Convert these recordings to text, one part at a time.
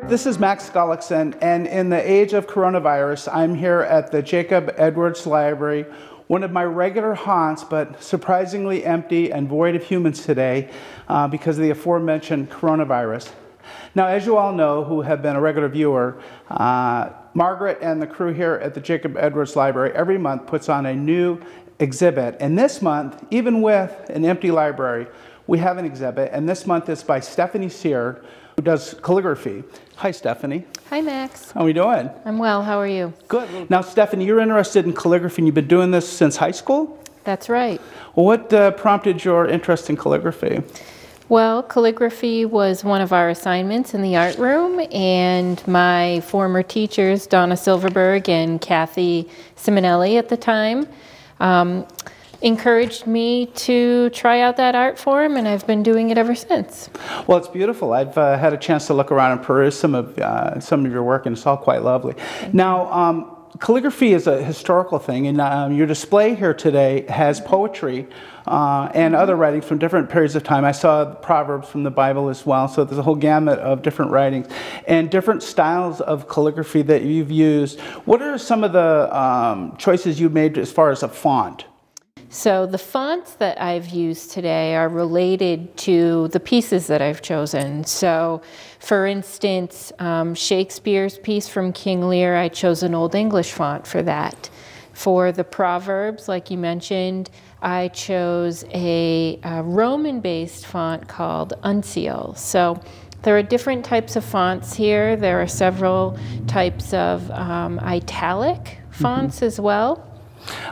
This is Max Gullickson, and in the age of coronavirus, I'm here at the Jacob Edwards Library, one of my regular haunts, but surprisingly empty and void of humans today because of the aforementioned coronavirus. Now, as you all know, who have been a regular viewer, Margaret and the crew here at the Jacob Edwards Library every month puts on a new exhibit. And this month, even with an empty library, we have an exhibit, and this month is by Stephanie Cyr, who does calligraphy. Hi, Stephanie. Hi, Max. How are we doing? I'm well. How are you? Good. Now, Stephanie, you're interested in calligraphy, and you've been doing this since high school? That's right. Well, what prompted your interest in calligraphy? Well, calligraphy was one of our assignments in the art room, and my former teachers, Donna Silverberg and Kathy Simonelli at the time, encouraged me to try out that art form, and I've been doing it ever since. Well, it's beautiful. I've had a chance to look around and peruse some of your work, and it's all quite lovely. Now, calligraphy is a historical thing, and your display here today has poetry and other writings from different periods of time. I saw Proverbs from the Bible as well, so there's a whole gamut of different writings and different styles of calligraphy that you've used. What are some of the choices you've made as far as a font? So the fonts that I've used today are related to the pieces that I've chosen. So, for instance, Shakespeare's piece from King Lear, I chose an Old English font for that. For the Proverbs, like you mentioned, I chose a Roman-based font called Uncial. So there are different types of fonts here. There are several types of italic fonts as well.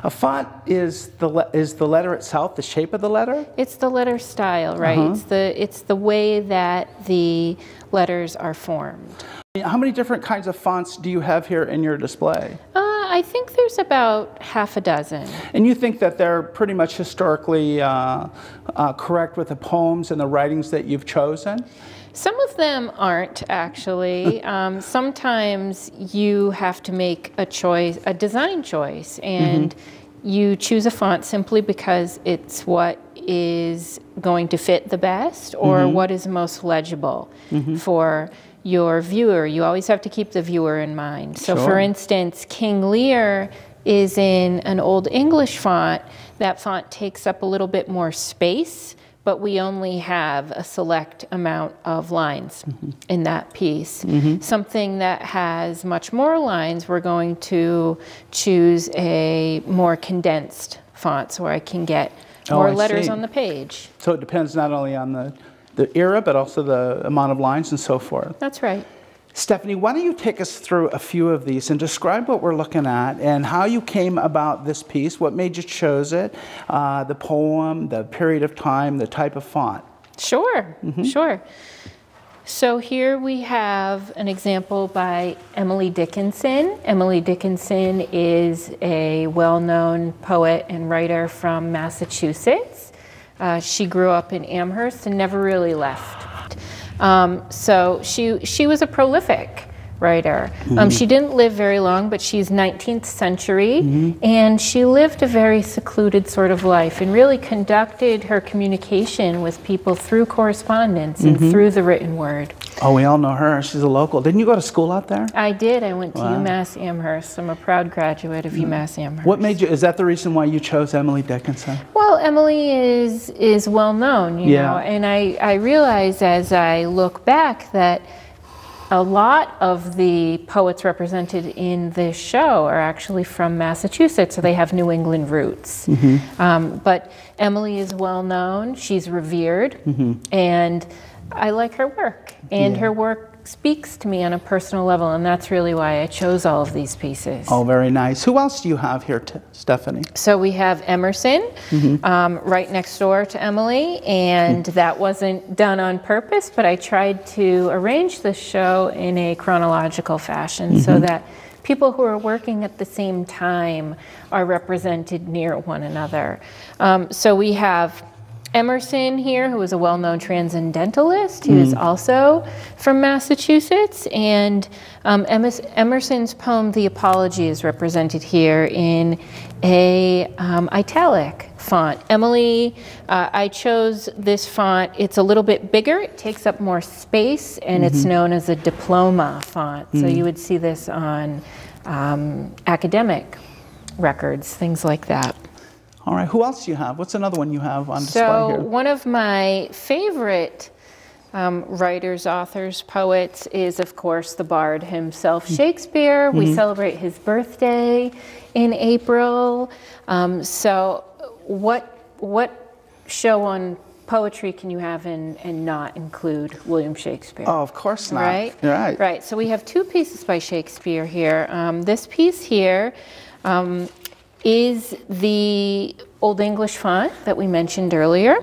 A font is the letter itself, the shape of the letter? It's the letter style, right? It's the way that the letters are formed. How many different kinds of fonts do you have here in your display? I think there's about half a dozen. And you think that they're pretty much historically correct with the poems and the writings that you've chosen? Some of them aren't, actually. Sometimes you have to make a choice, a design choice, and you choose a font simply because it's what is going to fit the best or what is most legible for your viewer. You always have to keep the viewer in mind. So for instance, King Lear is in an Old English font. That font takes up a little bit more space, but we only have a select amount of lines in that piece. Something that has much more lines, we're going to choose a more condensed font so I can get more letters on the page. So it depends not only on the era, but also the amount of lines and so forth. That's right. Stephanie, why don't you take us through a few of these and describe what we're looking at and how you came about this piece, what made you choose it, the poem, the period of time, the type of font. Sure, sure. So here we have an example by Emily Dickinson. Emily Dickinson is a well-known poet and writer from Massachusetts. She grew up in Amherst and never really left. So she was a prolific writer. She didn't live very long, but she's 19th century, and she lived a very secluded sort of life and really conducted her communication with people through correspondence and through the written word. Oh, we all know her. She's a local. Didn't you go to school out there? I did. I went to UMass Amherst. I'm a proud graduate of UMass Amherst. What made you, is that the reason why you chose Emily Dickinson? Well, Emily is well known, you know, and I realize as I look back that a lot of the poets represented in this show are actually from Massachusetts, so they have New England roots. But Emily is well known, she's revered, and I like her work. And her work speaks to me on a personal level, and that's really why I chose all of these pieces. Oh, very nice. Who else do you have here, Stephanie? So we have Emerson right next door to Emily, and that wasn't done on purpose, but I tried to arrange the show in a chronological fashion so that people who are working at the same time are represented near one another. So we have Emerson here, who was a well-known transcendentalist. He was also from Massachusetts. And Emerson's poem, The Apology, is represented here in a italic font. Emily, I chose this font. It's a little bit bigger. It takes up more space, and it's known as a diploma font. So you would see this on academic records, things like that. All right, who else do you have? What's another one you have on display here? So one of my favorite writers, authors, poets is, of course, the bard himself, Shakespeare. We celebrate his birthday in April. So what show on poetry can you have and not include William Shakespeare? Oh, of course not. Right? Right. Right. So we have two pieces by Shakespeare here. This piece here is the Old English font that we mentioned earlier.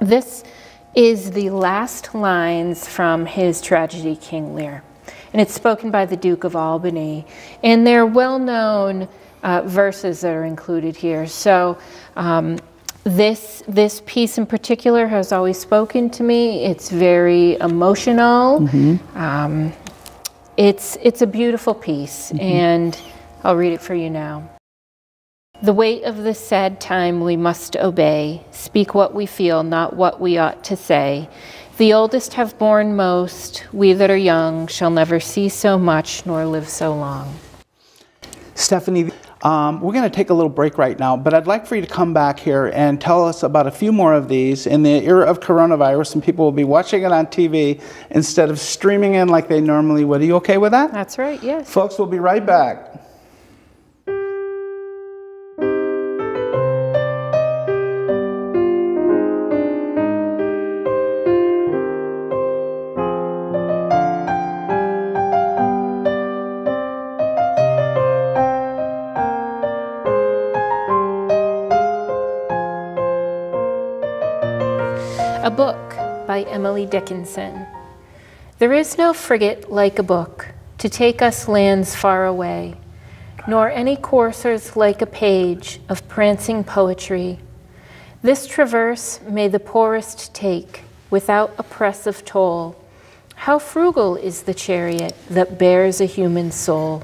This is the last lines from his tragedy King Lear, and it's spoken by the Duke of Albany, and they're well-known verses that are included here. So this piece in particular has always spoken to me. It's very emotional. It's a beautiful piece, and I'll read it for you now. The weight of this sad time we must obey, speak what we feel, not what we ought to say. The oldest have borne most, we that are young shall never see so much nor live so long. Stephanie, we're going to take a little break right now, but I'd like for you to come back here and tell us about a few more of these. In the era of coronavirus, and people will be watching it on TV instead of streaming in like they normally would. Are you okay with that? That's right, yes. Folks, we'll be right back. A Book by Emily Dickinson. There is no frigate like a book to take us lands far away, nor any coursers like a page of prancing poetry. This traverse may the poorest take without oppressive toll. How frugal is the chariot that bears a human soul.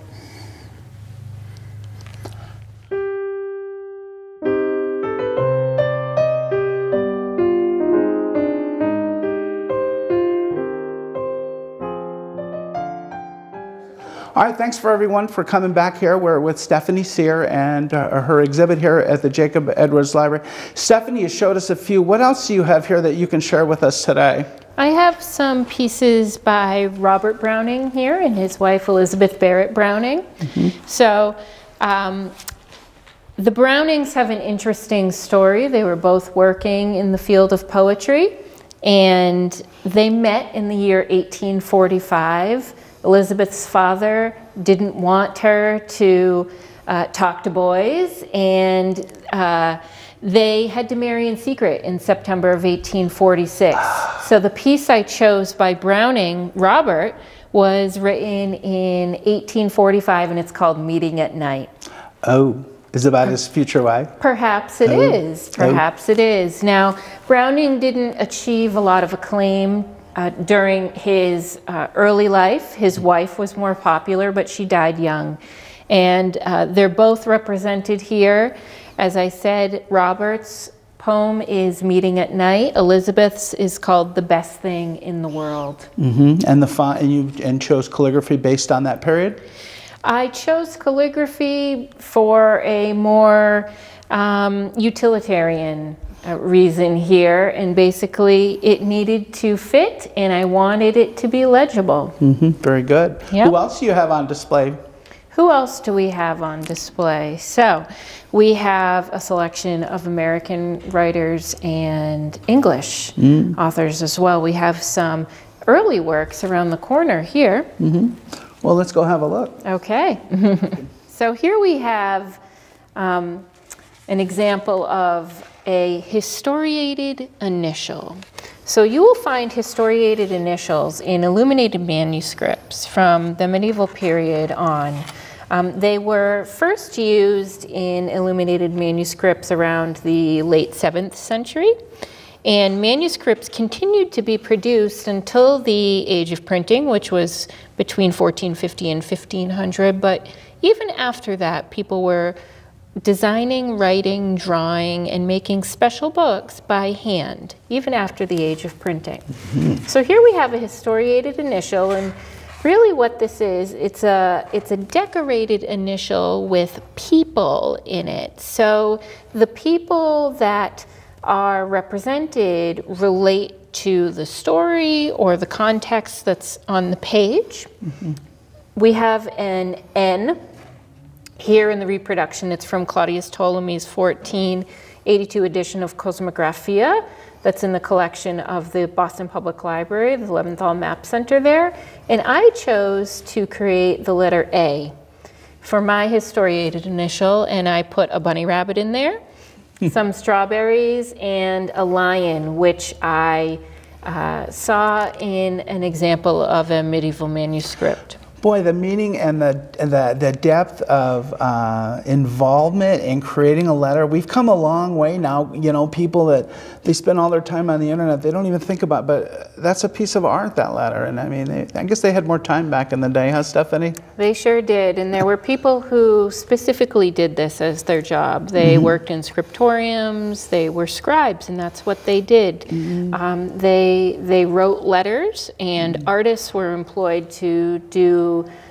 All right, thanks for everyone for coming back here. We're with Stephanie Cyr and her exhibit here at the Jacob Edwards Library. Stephanie has showed us a few. What else do you have here that you can share with us today? I have some pieces by Robert Browning here and his wife Elizabeth Barrett Browning. So the Brownings have an interesting story. They were both working in the field of poetry, and they met in the year 1845. Elizabeth's father didn't want her to talk to boys, and they had to marry in secret in September of 1846. So the piece I chose by Browning, Robert, was written in 1845, and it's called Meeting at Night. Oh, is it about his future wife? Perhaps it is. Perhaps it is. Now, Browning didn't achieve a lot of acclaim during his early life. His wife was more popular, but she died young. And they're both represented here. As I said, Robert's poem is Meeting at Night. Elizabeth's is called The Best Thing in the World. And the font, and you chose calligraphy based on that period? I chose calligraphy for a more utilitarian reason here, and basically it needed to fit and I wanted it to be legible. Very good. Yep. Who else do you have on display? Who else do we have on display? So we have a selection of American writers and English authors as well. We have some early works around the corner here. Well, let's go have a look. Okay. So here we have an example of a historiated initial. So you will find historiated initials in illuminated manuscripts from the medieval period on. They were first used in illuminated manuscripts around the late 7th century, and manuscripts continued to be produced until the age of printing, which was between 1450 and 1500, but even after that, people were designing, writing, drawing, and making special books by hand, even after the age of printing. So here we have a historiated initial, and really what this is, it's a decorated initial with people in it. So the people that are represented relate to the story or the context that's on the page. We have an N here in the reproduction. It's from Claudius Ptolemy's 1482 edition of Cosmographia that's in the collection of the Boston Public Library, the Leventhal Map Center there. And I chose to create the letter A for my historiated initial, and I put a bunny rabbit in there, some strawberries, and a lion, which I saw in an example of a medieval manuscript. Boy, the meaning and the depth of involvement in creating a letter. We've come a long way now. You know, people that they spend all their time on the internet, they don't even think about, but that's a piece of art, that letter. And I mean, I guess they had more time back in the day, huh, Stephanie? They sure did. And there were people who specifically did this as their job. They worked in scriptoriums, they were scribes, and that's what they did. They wrote letters, and artists were employed to do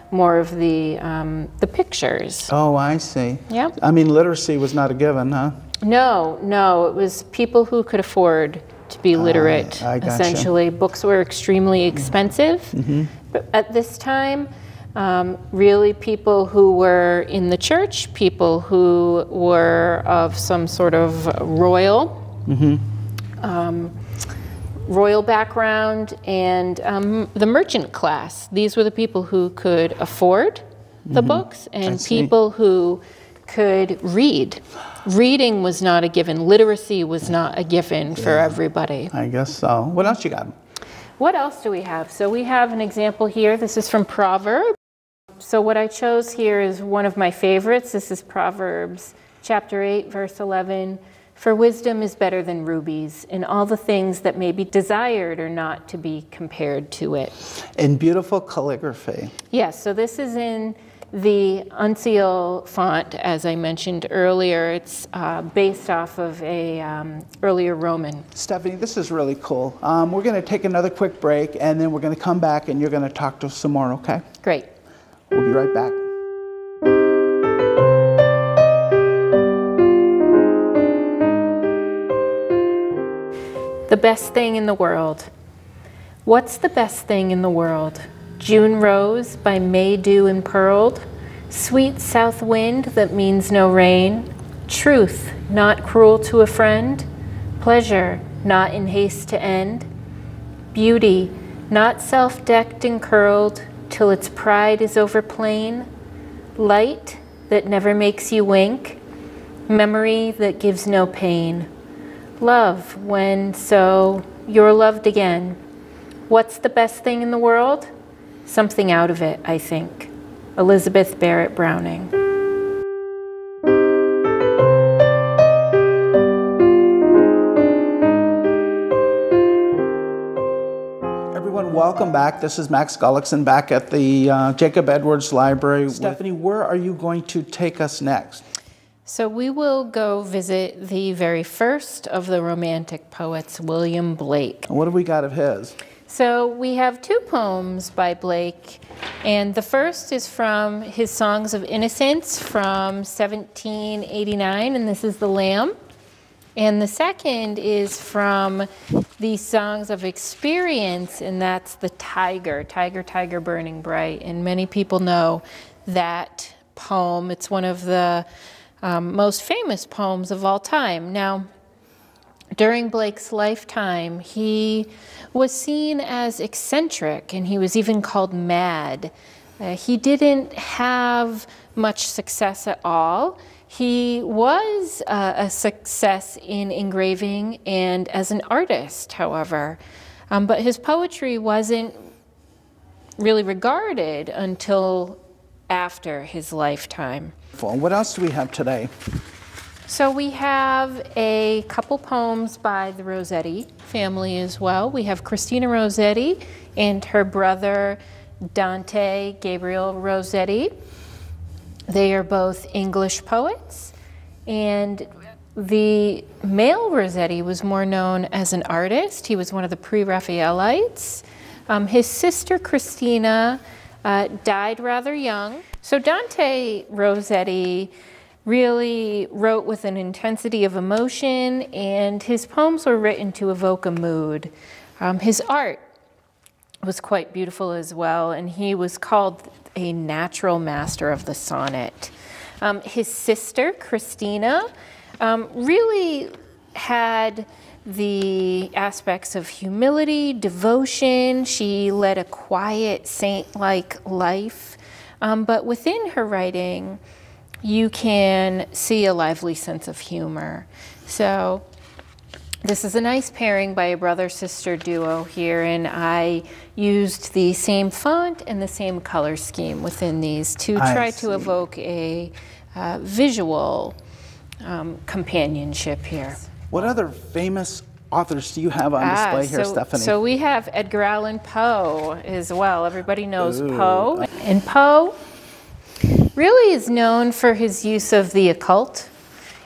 more of the pictures. Oh, I see. Yeah. I mean, literacy was not a given, huh? No, no. It was people who could afford to be literate, I gotcha. essentially. Books were extremely expensive. But at this time, really people who were in the church, people who were of some sort of royal background, and the merchant class. These were the people who could afford the books, and people who could read. Reading was not a given. Literacy was not a given for everybody. I guess so. What else you got? What else do we have? So we have an example here. This is from Proverbs. So what I chose here is one of my favorites. This is Proverbs chapter 8, verse 11. For wisdom is better than rubies, and all the things that may be desired are not to be compared to it. In beautiful calligraphy. Yes, so this is in the Uncial font, as I mentioned earlier. It's based off of a earlier Roman. Stephanie, this is really cool. We're going to take another quick break, and then we're going to come back, and you're going to talk to us some more, okay? Great. We'll be right back. The best thing in the world. What's the best thing in the world? June rose by May dew impearled, sweet south wind that means no rain, truth not cruel to a friend, pleasure not in haste to end, beauty not self-decked and curled till its pride is overplain, light that never makes you wink, memory that gives no pain. Love when so you're loved again. What's the best thing in the world? Something out of it, I think. Elizabeth Barrett Browning. Everyone, welcome back. This is Max Gullickson back at the Jacob Edwards Library. Stephanie, where are you going to take us next? So we will go visit the very first of the Romantic poets, William Blake. What have we got of his? So we have two poems by Blake, and the first is from his Songs of Innocence from 1789, and this is The Lamb. And the second is from the Songs of Experience, and that's The Tiger, Tiger, Tiger, Burning Bright. And many people know that poem. It's one of the most famous poems of all time. Now, during Blake's lifetime, he was seen as eccentric, and he was even called mad. He didn't have much success at all. He was a success in engraving and as an artist, however. But his poetry wasn't really regarded until after his lifetime. What else do we have today? So we have a couple poems by the Rossetti family as well. We have Christina Rossetti and her brother Dante Gabriel Rossetti. They are both English poets, and the male Rossetti was more known as an artist. He was one of the pre-Raphaelites. His sister Christina died rather young. So Dante Rossetti really wrote with an intensity of emotion, and his poems were written to evoke a mood. His art was quite beautiful as well, and he was called a natural master of the sonnet. His sister, Christina, really had the aspects of humility, devotion. She led a quiet, saint-like life, but within her writing, you can see a lively sense of humor. So this is a nice pairing by a brother-sister duo here, and I used the same font and the same color scheme within these to try to evoke a visual companionship here. What other famous authors do you have on display here, Stephanie? So we have Edgar Allan Poe as well. Everybody knows Poe. And Poe really is known for his use of the occult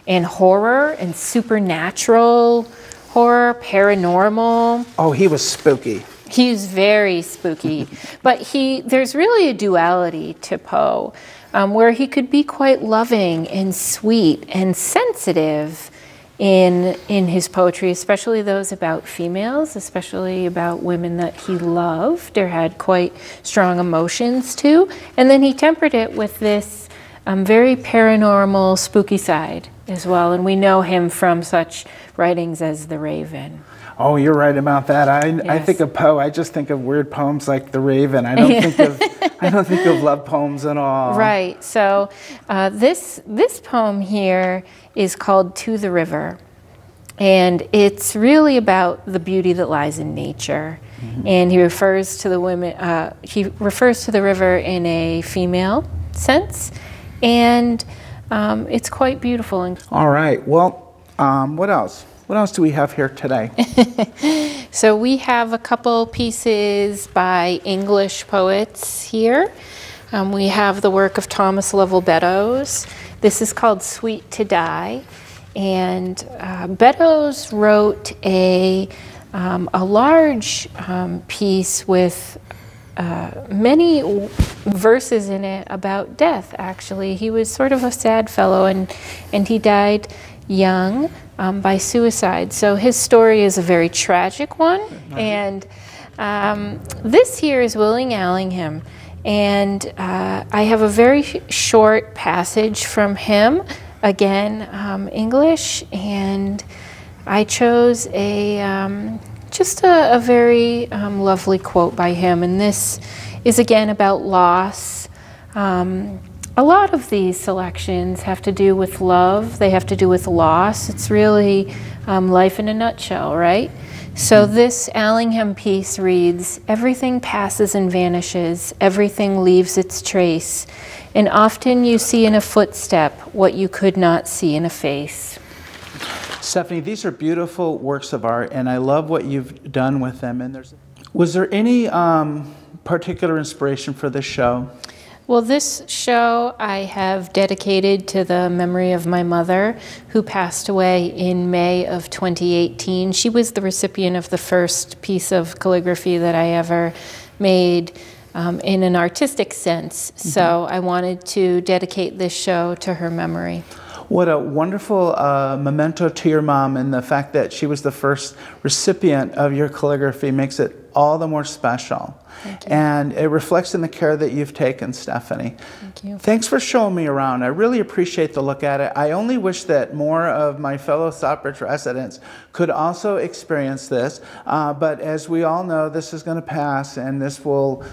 and horror and supernatural horror, paranormal. Oh, he was spooky. He's very spooky. But there's really a duality to Poe, where he could be quite loving and sweet and sensitive in his poetry, especially those about females, especially about women that he loved or had quite strong emotions to. And then he tempered it with this very paranormal, spooky side as well. And we know him from such writings as The Raven. Oh, you're right about that. I think of Poe, I just think of weird poems like The Raven. I don't think of love poems at all. Right. So this poem here is called To the River, and it's really about the beauty that lies in nature. Mm-hmm. And he refers to the women. He refers to the river in a female sense, and it's quite beautiful. All right. Well, what else? What else do we have here today? So we have a couple pieces by English poets here. We have the work of Thomas Lovell Beddoes. This is called Sweet to Die. And Beddoes wrote a large piece with many verses in it about death, actually. He was sort of a sad fellow, and he died young by suicide. So his story is a very tragic one. And this here is Willing Allingham. And I have a very short passage from him, again, English, and I chose just a very lovely quote by him. And this is again about loss. A lot of these selections have to do with love. They have to do with loss. It's really life in a nutshell, right? So this Allingham piece reads, "Everything passes and vanishes, everything leaves its trace, and often you see in a footstep what you could not see in a face." Stephanie, these are beautiful works of art, and I love what you've done with them. And was there any particular inspiration for this show? Well, this show I have dedicated to the memory of my mother, who passed away in May of 2018. She was the recipient of the first piece of calligraphy that I ever made in an artistic sense. Mm-hmm. So I wanted to dedicate this show to her memory. What a wonderful memento to your mom, and the fact that she was the first recipient of your calligraphy makes it all the more special. Thank you. And it reflects in the care that you've taken, Stephanie. Thank you. Thanks for showing me around. I really appreciate the look at it. I only wish that more of my fellow Stockbridge residents could also experience this. But as we all know, this is going to pass, and this will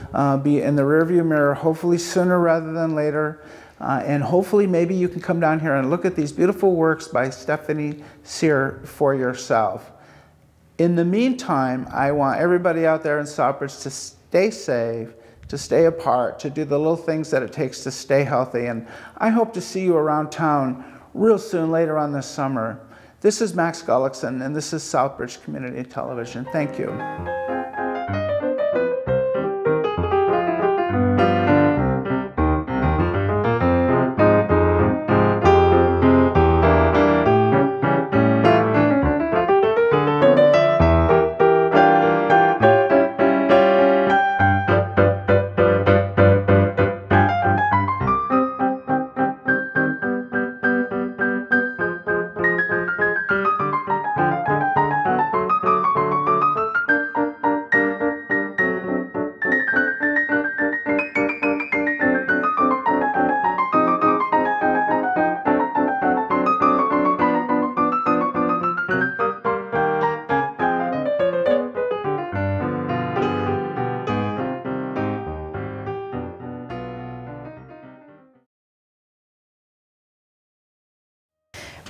be in the rearview mirror, hopefully sooner rather than later. And hopefully maybe you can come down here and look at these beautiful works by Stephanie Cyr for yourself. In the meantime, I want everybody out there in Stockbridge to stay safe, to stay apart, to do the little things that it takes to stay healthy. And I hope to see you around town real soon later on this summer. This is Max Gullickson, and this is Southbridge Community Television. Thank you.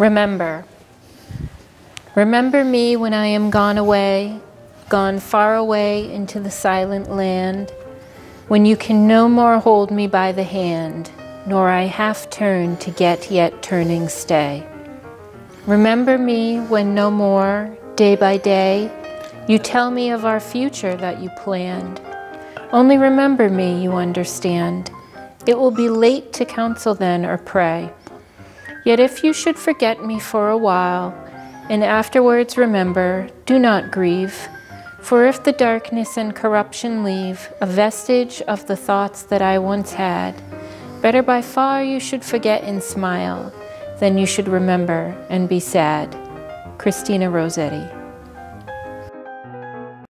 Remember. Remember me when I am gone away, gone far away into the silent land, when you can no more hold me by the hand, nor I half turn to get yet turning stay. Remember me when no more, day by day, you tell me of our future that you planned. Only remember me, you understand. It will be late to counsel then or pray. Yet if you should forget me for a while, and afterwards remember, do not grieve. For if the darkness and corruption leave a vestige of the thoughts that I once had, better by far you should forget and smile, than you should remember and be sad. Christina Rossetti.